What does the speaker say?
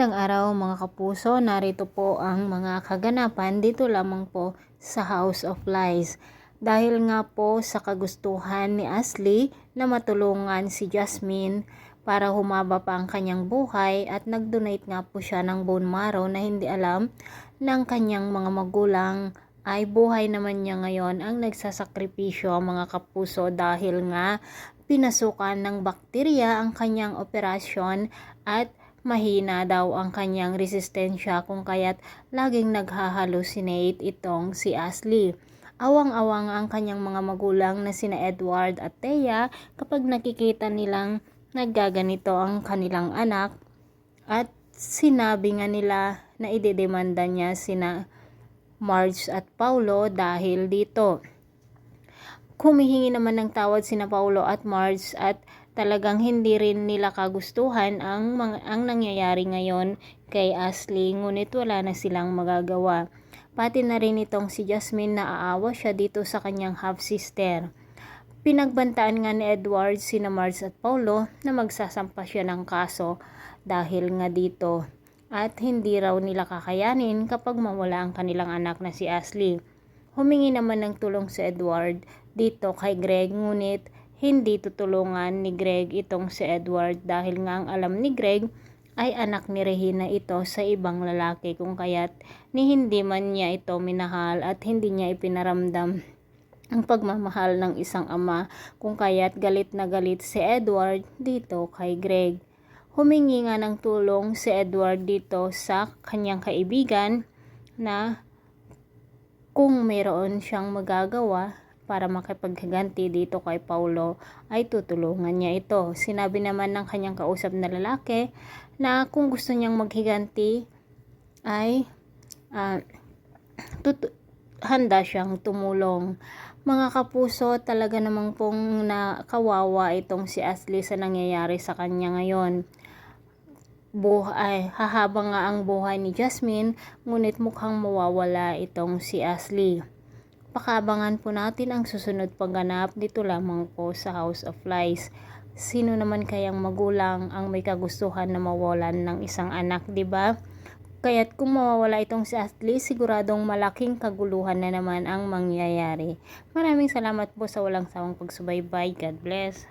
Magandang araw mga kapuso, narito po ang mga kaganapan dito lamang po sa House of Lies. Dahil nga po sa kagustuhan ni Ashley na matulungan si Jasmine para humaba pa ang kanyang buhay at nag-donate nga po siya ng bone marrow na hindi alam ng kanyang mga magulang, ay buhay naman niya ngayon ang nagsasakripisyo mga kapuso dahil nga pinasukan ng bakterya ang kanyang operasyon at mahina daw ang kanyang resistensya kung kaya't laging naghahalucinate itong si Ashley. Awang-awang ang kanyang mga magulang na sina Edward at Thea kapag nakikita nilang naggaganito ang kanilang anak at sinabi nga nila na idedemanda niya sina Marge at Paulo dahil dito. Humihingi naman ng tawad sina Paulo at Marge at talagang hindi rin nila kagustuhan ang nangyayari ngayon kay Ashley, ngunit wala na silang magagawa. Pati na rin itong si Jasmine na aawa siya dito sa kanyang half-sister. Pinagbantaan nga ni Edward sina Marge at Paulo na magsasampa siya ng kaso dahil nga dito at hindi raw nila kakayanin kapag mawala ang kanilang anak na si Ashley. Humingi naman ng tulong si Edward dito kay Greg, ngunit hindi tutulungan ni Greg itong si Edward dahil nga ang alam ni Greg ay anak ni Regina ito sa ibang lalaki kung kaya't ni hindi man niya ito minahal at hindi niya ipinaramdam ang pagmamahal ng isang ama kung kaya't galit na galit si Edward dito kay Greg. Humingi nga ng tulong si Edward dito sa kanyang kaibigan na kung mayroon siyang magagawa para makipaghiganti dito kay Paulo ay tutulungan niya ito. Sinabi naman ng kanyang kausap na lalaki na kung gusto niyang maghiganti ay handa siyang tumulong. Mga kapuso, talaga namang pong nakawawa itong si Ashley sa nangyayari sa kanya ngayon. Hahaba nga ang buhay ni Jasmine, ngunit mukhang mawawala itong si Ashley. Pakaabangan po natin ang susunod pagganap dito lamang po sa House of Lies. Sino naman kayang magulang ang may kagustuhan na mawalan ng isang anak, di ba? Kaya't kung mawawala itong si Ashley, siguradong malaking kaguluhan na naman ang mangyayari. Maraming salamat po sa walang sawang pagsubaybay. God bless.